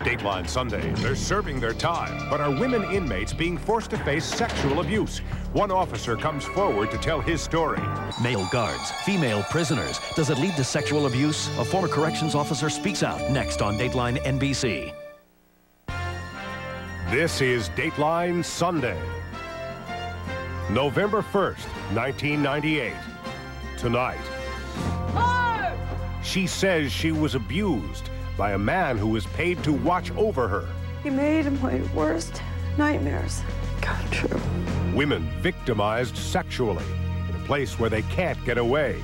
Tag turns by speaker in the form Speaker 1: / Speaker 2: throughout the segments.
Speaker 1: Dateline Sunday, they're serving their time, but are women inmates being forced to face sexual abuse? One officer comes forward to tell his story.
Speaker 2: Male guards, female prisoners. Does it lead to sexual abuse? A former corrections officer speaks out next on Dateline NBC.
Speaker 1: This is Dateline Sunday. November 1st, 1998. Tonight. She says she was abused by a man who was paid to watch over her.
Speaker 3: He made my worst nightmares come true.
Speaker 1: Women victimized sexually in a place where they can't get away.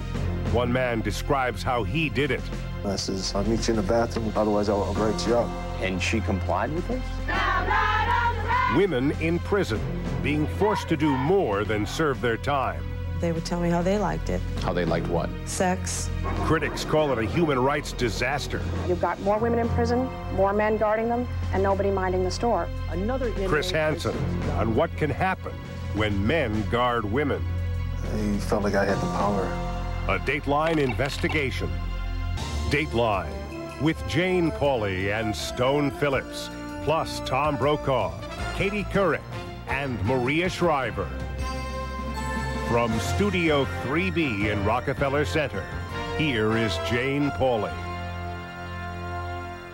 Speaker 1: One man describes how he did it.
Speaker 4: I says, I'll meet you in the bathroom, otherwise I'll write you up.
Speaker 5: And she complied with this?
Speaker 1: Women in prison being forced to do more than serve their time.
Speaker 3: They would tell me how they liked it.
Speaker 5: How they liked what?
Speaker 3: Sex.
Speaker 1: Critics call it a human rights disaster.
Speaker 6: You've got more women in prison, more men guarding them, and nobody minding the store.
Speaker 1: Chris Hansen on what can happen when men guard women.
Speaker 4: I felt like I had the power.
Speaker 1: A Dateline investigation. Dateline with Jane Pauley and Stone Phillips, plus Tom Brokaw, Katie Couric, and Maria Shriver. From Studio 3B in Rockefeller Center, here is Jane Pauley.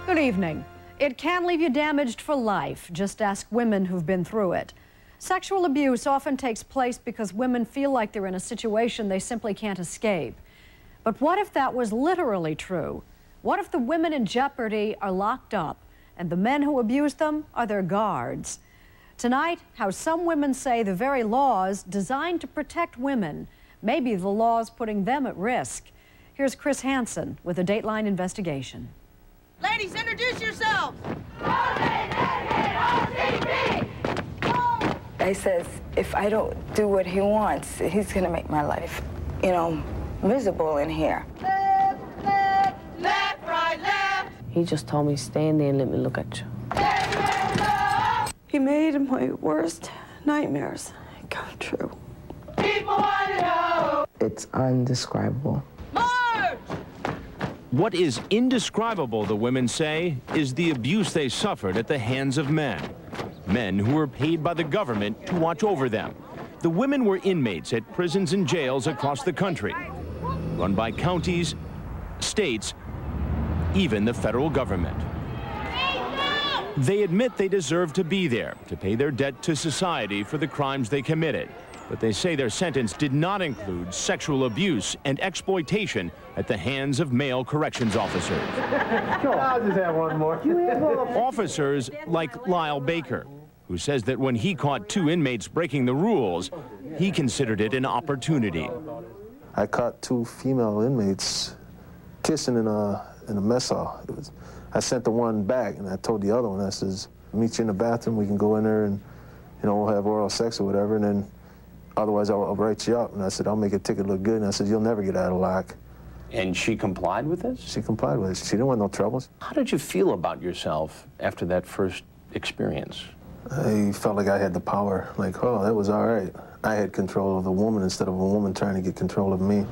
Speaker 7: Good evening. It can leave you damaged for life. Just ask women who've been through it. Sexual abuse often takes place because women feel like they're in a situation they simply can't escape. But what if that was literally true? What if the women in jeopardy are locked up and the men who abuse them are their guards? Tonight, how some women say the very laws designed to protect women may be the laws putting them at risk. Here's Chris Hansen with a Dateline investigation.
Speaker 8: Ladies, introduce yourselves.
Speaker 9: He says if I don't do what he wants, he's going to make my life, miserable in here.
Speaker 8: Left, right, left.
Speaker 9: He just told me, stay in there and let me look at you.
Speaker 3: He made my worst nightmares come true.
Speaker 8: People want to know.
Speaker 9: It's indescribable.
Speaker 8: March!
Speaker 10: What is indescribable, the women say, is the abuse they suffered at the hands of men. Men who were paid by the government to watch over them. The women were inmates at prisons and jails across the country, run by counties, states, even the federal government. They admit they deserve to be there, to pay their debt to society for the crimes they committed. But they say their sentence did not include sexual abuse and exploitation at the hands of male corrections officers.
Speaker 11: I'll just have one more.
Speaker 10: Officers like Lyle Baker, who says that when he caught two inmates breaking the rules, he considered it an opportunity.
Speaker 4: I caught two female inmates kissing in a mess hall. I sent the one back, and I told the other one, I says, meet you in the bathroom, we can go in there and, we'll have oral sex or whatever, and then otherwise I'll write you up. And I said, I'll make your ticket look good, and I said, you'll never get out of lock.
Speaker 5: And she complied with this?
Speaker 4: She complied with it. She didn't want no troubles.
Speaker 5: How did you feel about yourself after that first experience?
Speaker 4: I felt like I had the power, like, oh, that was all right. I had control of the woman instead of a woman trying to get control of me.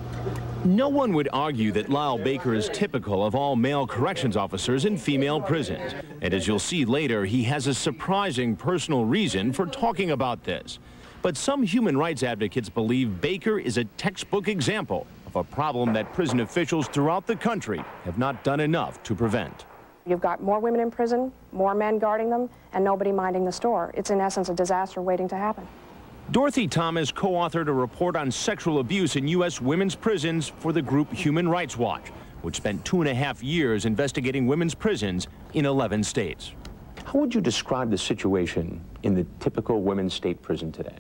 Speaker 10: No one would argue that Lyle Baker is typical of all male corrections officers in female prisons. And as you'll see later, he has a surprising personal reason for talking about this. But some human rights advocates believe Baker is a textbook example of a problem that prison officials throughout the country have not done enough to prevent.
Speaker 6: You've got more women in prison, more men guarding them, and nobody minding the store. It's in essence a disaster waiting to happen.
Speaker 10: Dorothy Thomas co-authored a report on sexual abuse in U.S. women's prisons for the group Human Rights Watch, which spent 2.5 years investigating women's prisons in 11 states.
Speaker 5: How would you describe the situation in the typical women's state prison today?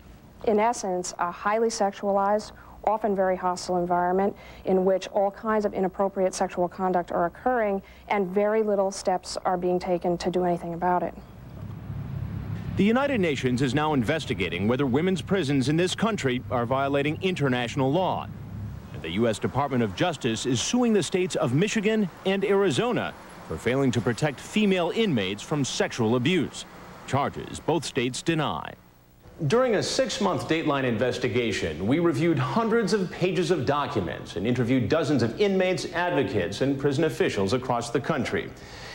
Speaker 6: In essence, a highly sexualized, often very hostile environment in which all kinds of inappropriate sexual conduct are occurring and very little steps are being taken to do anything about it.
Speaker 10: The United Nations is now investigating whether women's prisons in this country are violating international law. And the U.S. Department of Justice is suing the states of Michigan and Arizona for failing to protect female inmates from sexual abuse. Charges both states deny. During a 6-month Dateline investigation, we reviewed hundreds of pages of documents and interviewed dozens of inmates, advocates, and prison officials across the country.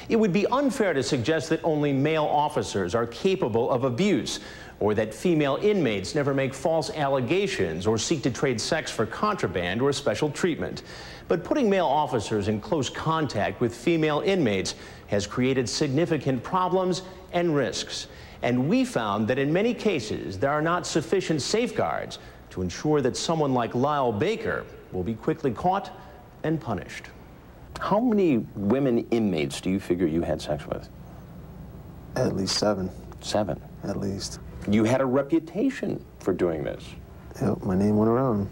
Speaker 10: It would be unfair to suggest that only male officers are capable of abuse, or that female inmates never make false allegations or seek to trade sex for contraband or special treatment. But putting male officers in close contact with female inmates has created significant problems and risks. And we found that in many cases, there are not sufficient safeguards to ensure that someone like Lyle Baker will be quickly caught and punished.
Speaker 5: How many women inmates do you figure you had sex with?
Speaker 4: At least 7.
Speaker 5: 7?
Speaker 4: At least.
Speaker 5: You had a reputation for doing this.
Speaker 4: Yep, my name went around.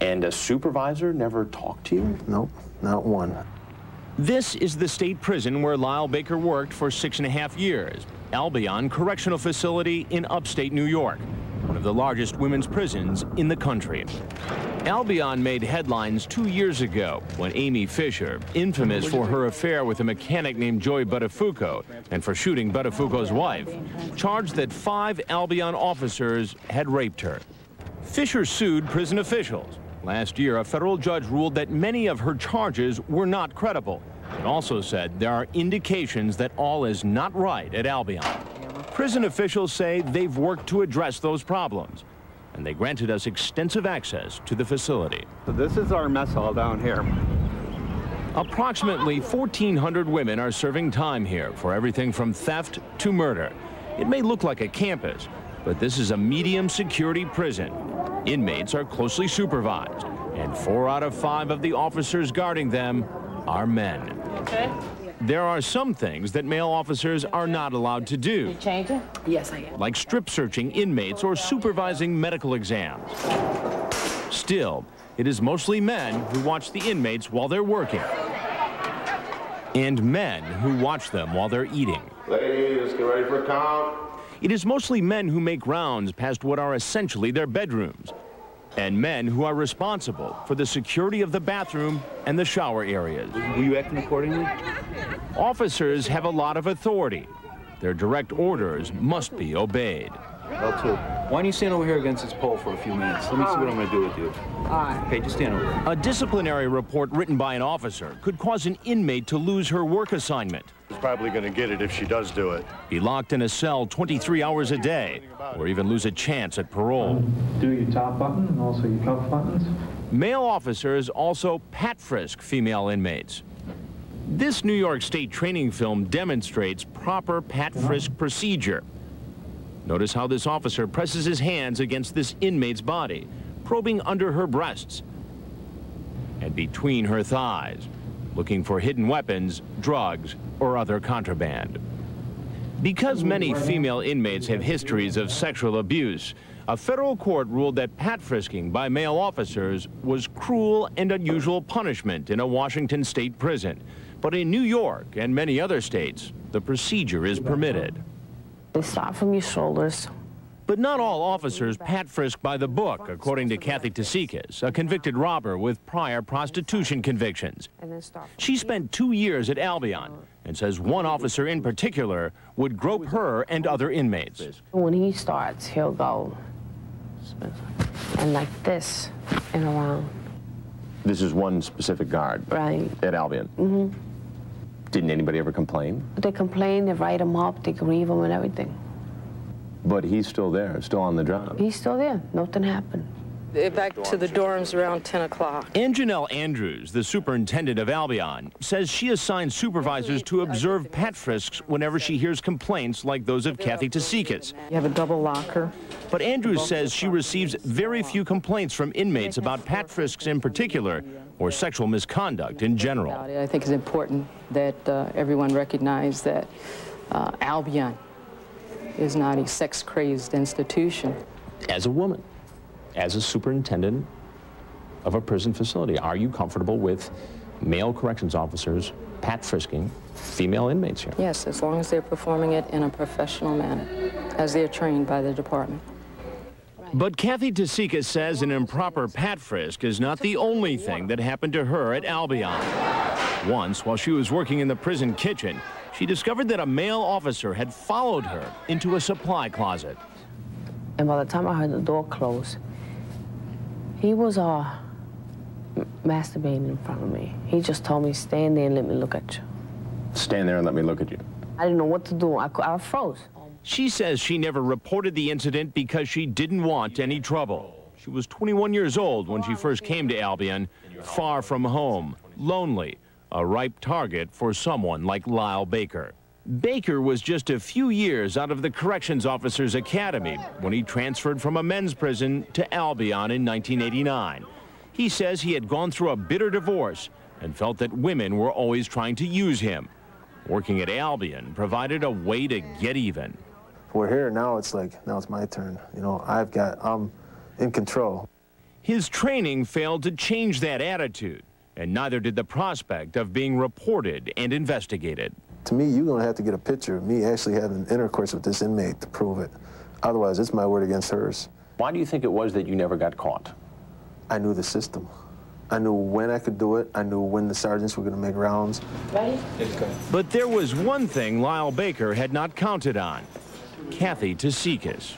Speaker 5: And a supervisor never talked to you?
Speaker 4: Nope, not one.
Speaker 10: This is the state prison where Lyle Baker worked for 6.5 years, Albion Correctional Facility in upstate New York, one of the largest women's prisons in the country. Albion made headlines 2 years ago when Amy Fisher, infamous for her affair with a mechanic named Joy Buttafuoco and for shooting Buttafuoco's wife, charged that 5 Albion officers had raped her. Fisher sued prison officials. Last year, a federal judge ruled that many of her charges were not credible. It also said there are indications that all is not right at Albion. Prison officials say they've worked to address those problems, and they granted us extensive access to the facility.
Speaker 11: So this is our mess hall down here.
Speaker 10: Approximately 1,400 women are serving time here for everything from theft to murder. It may look like a campus, but this is a medium security prison. Inmates are closely supervised, and 4 out of 5 of the officers guarding them are men.
Speaker 8: Okay.
Speaker 10: There are some things that male officers are not allowed to do.
Speaker 8: You change it?
Speaker 9: Yes, I am.
Speaker 10: Like strip searching inmates or supervising medical exams. Still, it is mostly men who watch the inmates while they're working, and men who watch them while they're eating.
Speaker 12: Ladies, get ready for a count.
Speaker 10: It is mostly men who make rounds past what are essentially their bedrooms, and men who are responsible for the security of the bathroom and the shower areas.
Speaker 5: Were you acting accordingly?
Speaker 10: Officers have a lot of authority. Their direct orders must be obeyed.
Speaker 13: L2. Why don't you stand over here against this pole for a few minutes? Let me see what I'm going to do with you. Okay, just stand over there.
Speaker 10: A disciplinary report written by an officer could cause an inmate to lose her work assignment.
Speaker 14: She's probably going to get it if she does do it.
Speaker 10: Be locked in a cell 23 hours a day, or even lose a chance at parole.
Speaker 11: Do your top button and also your cuff buttons.
Speaker 10: Male officers also pat frisk female inmates. This New York State training film demonstrates proper pat frisk procedure. Notice how this officer presses his hands against this inmate's body, probing under her breasts and between her thighs, looking for hidden weapons, drugs, or other contraband. Because many female inmates have histories of sexual abuse, a federal court ruled that pat frisking by male officers was cruel and unusual punishment in a Washington state prison. But in New York and many other states, the procedure is permitted.
Speaker 9: They start from your shoulders.
Speaker 10: But not all officers pat frisk by the book, according to Kathy Tasikas, a convicted robber with prior prostitution convictions. She spent 2 years at Albion and says one officer in particular would grope her and other inmates.
Speaker 9: When he starts, he'll go and like this and around.
Speaker 5: This is one specific guard.
Speaker 9: Right.
Speaker 5: At Albion.
Speaker 9: Mm-hmm.
Speaker 5: Didn't anybody ever complain?
Speaker 9: They complain, they write him up, they grieve him and everything.
Speaker 5: But he's still there, still on the job.
Speaker 9: He's still there. Nothing happened.
Speaker 15: They're back to the dorms around 10 o'clock.
Speaker 10: Ann Janelle Andrews, the superintendent of Albion, says she assigns supervisors to observe pat frisks whenever she hears complaints like those of Kathy Tasikas.
Speaker 15: You have a double locker.
Speaker 10: But Andrews says she receives very few complaints from inmates about pat frisks in particular, or sexual misconduct in general.
Speaker 15: I think it's important that everyone recognize that Albion is not a sex-crazed institution.
Speaker 5: As a woman, as a superintendent of a prison facility, are you comfortable with male corrections officers pat frisking female inmates here?
Speaker 15: Yes, as long as they're performing it in a professional manner, as they're trained by the department.
Speaker 10: But Kathy Tasikas says an improper pat frisk is not the only thing that happened to her at Albion. Once, while she was working in the prison kitchen, she discovered that a male officer had followed her into a supply closet.
Speaker 9: And by the time I heard the door close, he was masturbating in front of me. He just told me, stand there and let me look at you.
Speaker 5: Stand there and let me look at you.
Speaker 16: I didn't know what to do. I froze.
Speaker 10: She says she never reported the incident because she didn't want any trouble. She was 21 years old when she first came to Albion, far from home, lonely, a ripe target for someone like Lyle Baker. Baker was just a few years out of the Corrections Officers Academy when he transferred from a men's prison to Albion in 1989. He says he had gone through a bitter divorce and felt that women were always trying to use him. Working at Albion provided a way to get even.
Speaker 4: We're here now. It's like, now it's my turn. You know, I'm in control.
Speaker 10: His training failed to change that attitude, and neither did the prospect of being reported and investigated.
Speaker 4: To me, you're going to have to get a picture of me actually having intercourse with this inmate to prove it. Otherwise, it's my word against hers.
Speaker 5: Why do you think it was that you never got caught?
Speaker 4: I knew the system. I knew when I could do it. I knew when the sergeants were going to make rounds.
Speaker 16: Ready?
Speaker 10: But there was one thing Lyle Baker had not counted on: Kathy Tasikas.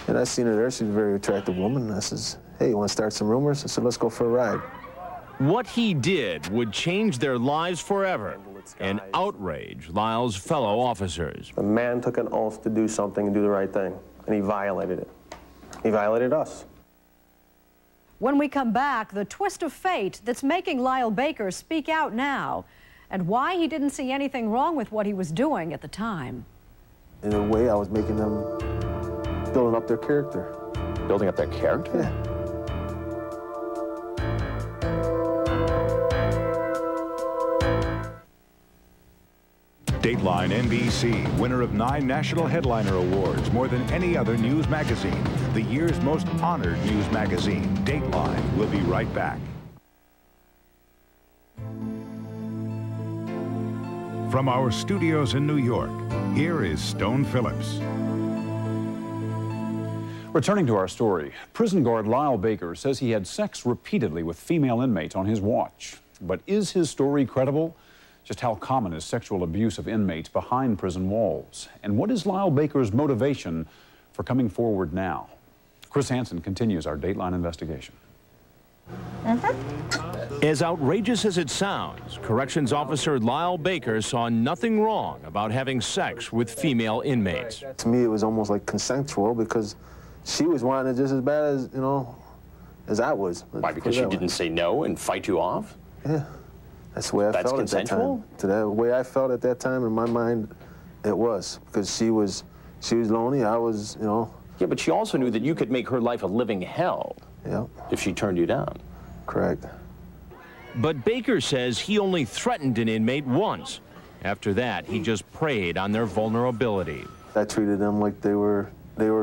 Speaker 4: And I seen her there. She's a very attractive woman. And I says, hey, you want to start some rumors? I said, let's go for a ride.
Speaker 10: What he did would change their lives forever and outrage Lyle's fellow officers.
Speaker 17: The man took an oath to do something and do the right thing, and he violated it. He violated us.
Speaker 7: When we come back, the twist of fate that's making Lyle Baker speak out now, and why he didn't see anything wrong with what he was doing at the time.
Speaker 4: In a way, I was making them building up their character.
Speaker 5: Building up their character?
Speaker 4: Yeah.
Speaker 18: Dateline NBC, winner of 9 National Headliner Awards, more than any other news magazine. The year's most honored news magazine, Dateline. We'll be right back. From our studios in New York, here is Stone Phillips.
Speaker 19: Returning to our story, prison guard Lyle Baker says he had sex repeatedly with female inmates on his watch. But is his story credible? Just how common is sexual abuse of inmates behind prison walls? And what is Lyle Baker's motivation for coming forward now? Chris Hansen continues our Dateline investigation.
Speaker 10: As outrageous as it sounds, Corrections Officer Lyle Baker saw nothing wrong about having sex with female inmates.
Speaker 4: To me, it was almost like consensual because she was wanting it just as bad as, you know, as I was.
Speaker 5: Why, because she didn't say no and fight you off?
Speaker 4: Yeah. That's the way I felt at that time. To the way I felt at that time, in my mind, it was. Because she was lonely, I was, you know.
Speaker 5: Yeah, but she also knew that you could make her life a living hell.
Speaker 4: Yeah.
Speaker 5: If she turned you down.
Speaker 4: Correct.
Speaker 10: But Baker says he only threatened an inmate once. After that, he just preyed on their vulnerability.
Speaker 4: I treated them like they were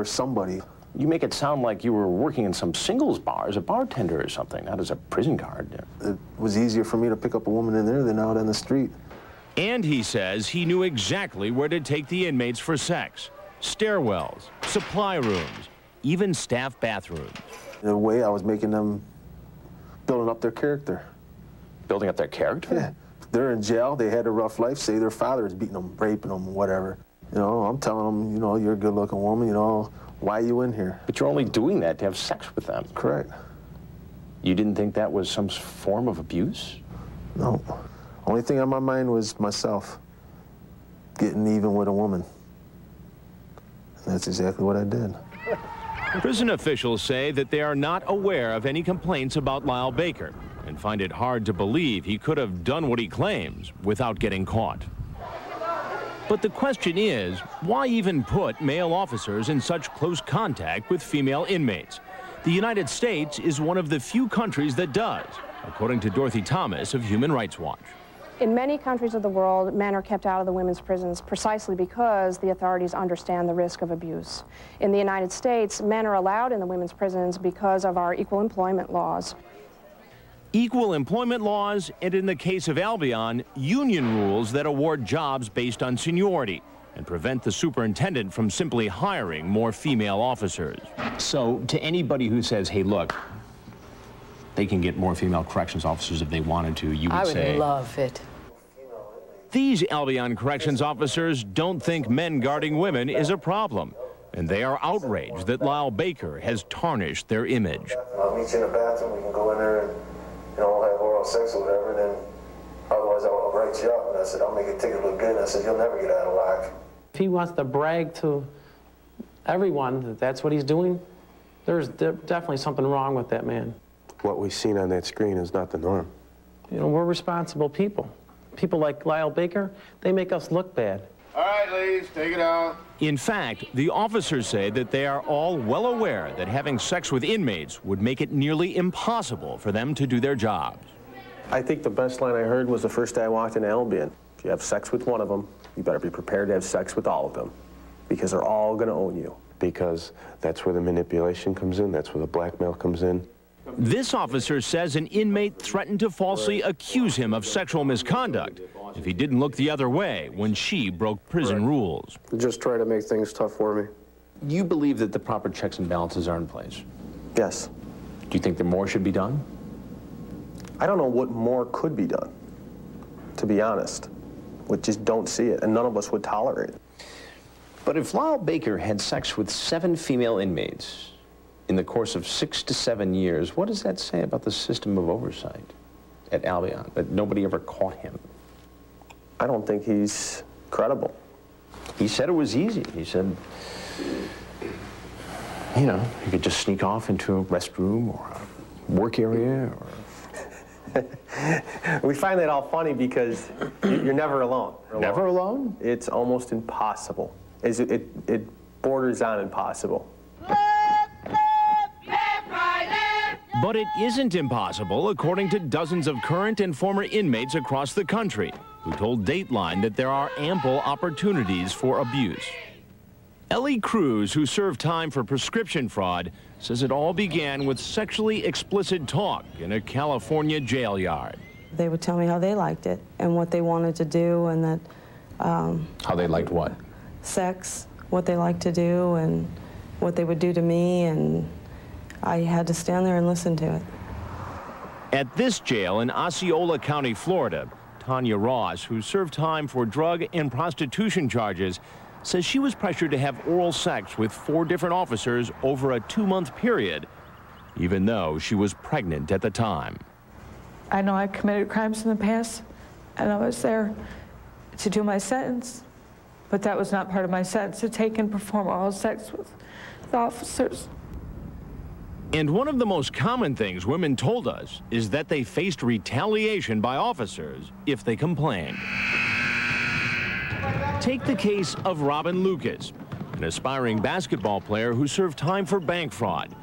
Speaker 4: somebody.
Speaker 5: You make it sound like you were working in some singles bar as a bartender or something, not as a prison guard.
Speaker 4: It was easier for me to pick up a woman in there than out on the street.
Speaker 10: And he says he knew exactly where to take the inmates for sex. Stairwells, supply rooms, even staff bathrooms.
Speaker 4: In a way, I was making them building up their character.
Speaker 5: Building up their character?
Speaker 4: Yeah. They're in jail, they had a rough life, say their father is beating them, raping them, whatever. You know, I'm telling them, you know, you're a good-looking woman, you know, why are you in here?
Speaker 5: But you're only doing that to have sex with them.
Speaker 4: Correct.
Speaker 5: You didn't think that was some form of abuse?
Speaker 4: No. Only thing on my mind was myself, getting even with a woman. And that's exactly what I did.
Speaker 10: Prison officials say that they are not aware of any complaints about Lyle Baker and find it hard to believe he could have done what he claims without getting caught. But the question is, why even put male officers in such close contact with female inmates? The United States is one of the few countries that does, according to Dorothy Thomas of Human Rights Watch.
Speaker 6: In many countries of the world, men are kept out of the women's prisons precisely because the authorities understand the risk of abuse. In the United States, men are allowed in the women's prisons because of our equal employment laws.
Speaker 10: Equal employment laws, and in the case of Albion, union rules that award jobs based on seniority and prevent the superintendent from simply hiring more female officers.
Speaker 5: So to anybody who says, hey, look, they can get more female corrections officers if they wanted to, you would say...
Speaker 9: I would love it.
Speaker 10: These Albion corrections officers don't think men guarding women is a problem, and they are outraged that Lyle Baker has tarnished their image.
Speaker 4: I'll meet you in the bathroom, we can go in there and, you know, have oral sex or whatever, and then otherwise I'll break write you up. And I said, I'll make it ticket look good. And I said, you'll never get out of lock.
Speaker 20: If he wants to brag to everyone that that's what he's doing, there's definitely something wrong with that man.
Speaker 21: What we've seen on that screen is not the norm.
Speaker 20: You know, we're responsible people. People like Lyle Baker, they make us look bad.
Speaker 12: All right, ladies, take it out.
Speaker 10: In fact, the officers say that they are all well aware that having sex with inmates would make it nearly impossible for them to do their jobs.
Speaker 17: I think the best line I heard was the first day I walked into Albion. If you have sex with one of them, you better be prepared to have sex with all of them, because they're all going to own you.
Speaker 21: Because that's where the manipulation comes in, that's where the blackmail comes in.
Speaker 10: This officer says an inmate threatened to falsely accuse him of sexual misconduct if he didn't look the other way when she broke prison rules.
Speaker 17: Just try to make things tough for me.
Speaker 5: You believe that the proper checks and balances are in place?
Speaker 17: Yes.
Speaker 5: Do you think that more should be done?
Speaker 17: I don't know what more could be done, to be honest. We just don't see it, and none of us would tolerate it.
Speaker 5: But if Lyle Baker had sex with 7 female inmates in the course of 6 to 7 years, what does that say about the system of oversight at Albion, that nobody ever caught him?
Speaker 17: I don't think he's credible.
Speaker 5: He said it was easy. He said, you know, you could just sneak off into a restroom or a work area or...
Speaker 17: We find that all funny because you're never alone.
Speaker 5: Never alone?
Speaker 17: It's almost impossible. It borders on impossible.
Speaker 10: But it isn't impossible, according to dozens of current and former inmates across the country who told Dateline that there are ample opportunities for abuse. Ellie Cruz, who served time for prescription fraud, says it all began with sexually explicit talk in a California jail yard.
Speaker 3: They would tell me how they liked it and what they wanted to do, and that...
Speaker 5: how they liked what?
Speaker 3: Sex, what they liked to do, and what they would do to me, and I had to stand there and listen to it.
Speaker 10: At this jail in Osceola County, Florida, Tanya Ross, who served time for drug and prostitution charges, says she was pressured to have oral sex with 4 different officers over a 2-month period, even though she was pregnant at the time.
Speaker 22: I know I committed crimes in the past, and I was there to do my sentence, but that was not part of my sentence, to take and perform oral sex with the officers.
Speaker 10: And one of the most common things women told us is that they faced retaliation by officers if they complained. Take the case of Robin Lucas, an aspiring basketball player who served time for bank fraud.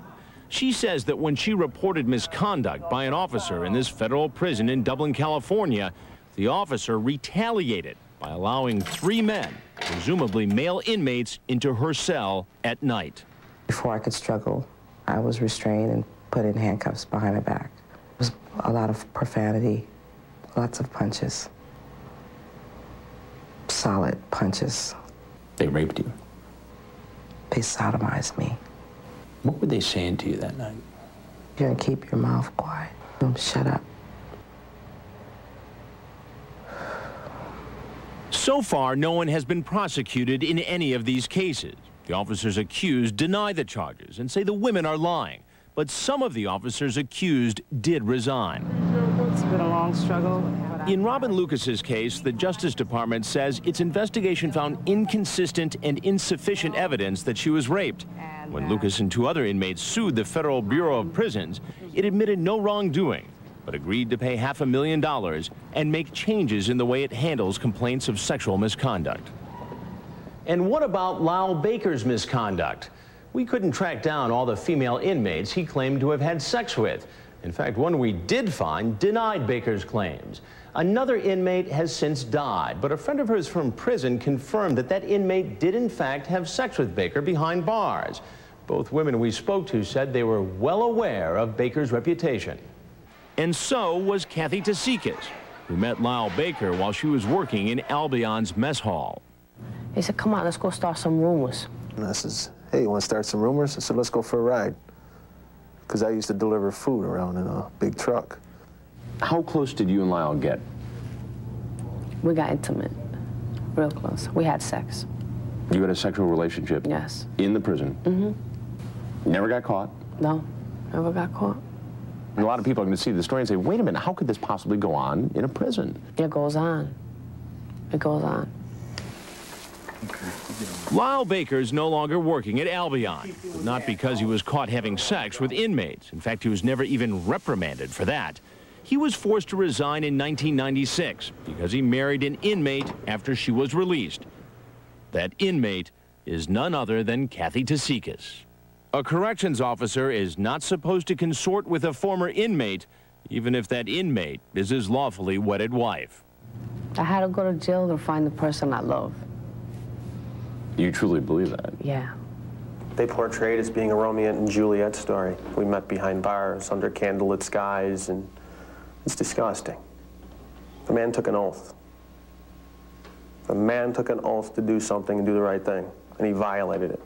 Speaker 10: She says that when she reported misconduct by an officer in this federal prison in Dublin, California, the officer retaliated by allowing 3 men, presumably male inmates, into her cell at night.
Speaker 23: Before I could struggle, I was restrained and put in handcuffs behind my back. It was a lot of profanity, lots of punches. Solid punches.
Speaker 5: They raped you?
Speaker 23: They sodomized me.
Speaker 5: What were they saying to you that night?
Speaker 23: You're gonna keep your mouth quiet. Shut up.
Speaker 10: So far, no one has been prosecuted in any of these cases. The officers accused deny the charges and say the women are lying. But some of the officers accused did resign.
Speaker 22: It's been a long struggle.
Speaker 10: In Robin Lucas's case, the Justice Department says its investigation found inconsistent and insufficient evidence that she was raped. When Lucas and 2 other inmates sued the Federal Bureau of Prisons, it admitted no wrongdoing, but agreed to pay $500,000 and make changes in the way it handles complaints of sexual misconduct. And what about Lyle Baker's misconduct? We couldn't track down all the female inmates he claimed to have had sex with. In fact, one we did find denied Baker's claims. Another inmate has since died, but a friend of hers from prison confirmed that that inmate did in fact have sex with Baker behind bars. Both women we spoke to said they were well aware of Baker's reputation. And so was Kathy Tasikas, who met Lyle Baker while she was working in Albion's mess hall.
Speaker 16: He said, come on, let's go start some rumors.
Speaker 4: And I says, hey, you want to start some rumors? I said, let's go for a ride. Because I used to deliver food around in a big truck.
Speaker 5: How close did you and Lyle get?
Speaker 16: We got intimate, real close. We had sex.
Speaker 5: You had a sexual relationship?
Speaker 16: Yes.
Speaker 5: In the prison?
Speaker 16: Mm-hmm.
Speaker 5: Never got caught?
Speaker 16: No, never got caught.
Speaker 5: And a lot of people are going to see the story and say, wait a minute, how could this possibly go on in a prison?
Speaker 16: It goes on. It goes on.
Speaker 10: Lyle Baker's no longer working at Albion, not because he was caught having sex with inmates. In fact, he was never even reprimanded for that. He was forced to resign in 1996 because he married an inmate after she was released. That inmate is none other than Kathy Tasikas. A corrections officer is not supposed to consort with a former inmate, even if that inmate is his lawfully wedded wife.
Speaker 16: I had to go to jail to find the person I love.
Speaker 5: You truly believe that?
Speaker 16: Yeah.
Speaker 17: They portray it as being a Romeo and Juliet story. We met behind bars, under candlelit skies, and it's disgusting. The man took an oath. The man took an oath to do something and do the right thing, and he violated it.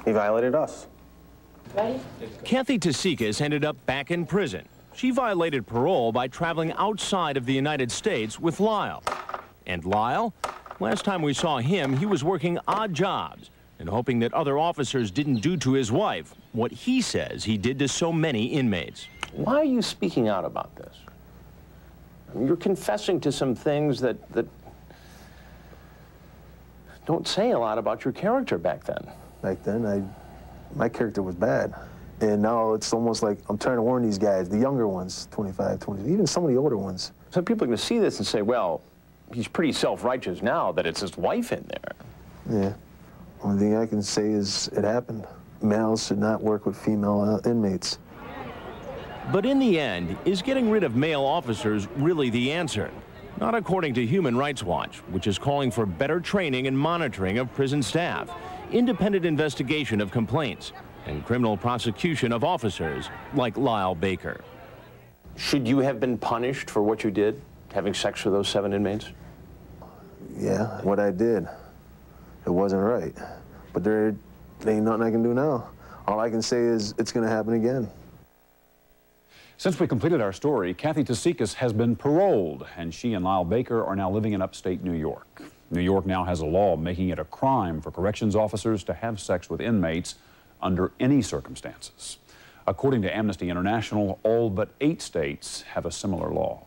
Speaker 17: He violated us.
Speaker 16: Ready?
Speaker 10: Kathy Tasikas ended up back in prison. She violated parole by traveling outside of the United States with Lyle. And Lyle? Last time we saw him, he was working odd jobs and hoping that other officers didn't do to his wife what he says he did to so many inmates.
Speaker 5: Why are you speaking out about this? You're confessing to some things that don't say a lot about your character back then.
Speaker 4: Back then, my character was bad. And now it's almost like I'm trying to warn these guys, the younger ones, 25, 20, even some of the older ones.
Speaker 5: Some people are going to see this and say, well, he's pretty self-righteous now that it's his wife in there.
Speaker 4: Yeah. Only thing I can say is it happened. Males should not work with female inmates.
Speaker 10: But in the end, is getting rid of male officers really the answer? Not according to Human Rights Watch, which is calling for better training and monitoring of prison staff, independent investigation of complaints, and criminal prosecution of officers like Lyle Baker.
Speaker 5: Should you have been punished for what you did, having sex with those 7 inmates?
Speaker 4: Yeah, what I did, it wasn't right. But there ain't nothing I can do now. All I can say is it's going to happen again.
Speaker 19: Since we completed our story, Kathy Tasikas has been paroled, and she and Lyle Baker are now living in upstate New York. New York now has a law making it a crime for corrections officers to have sex with inmates under any circumstances. According to Amnesty International, all but 8 states have a similar law.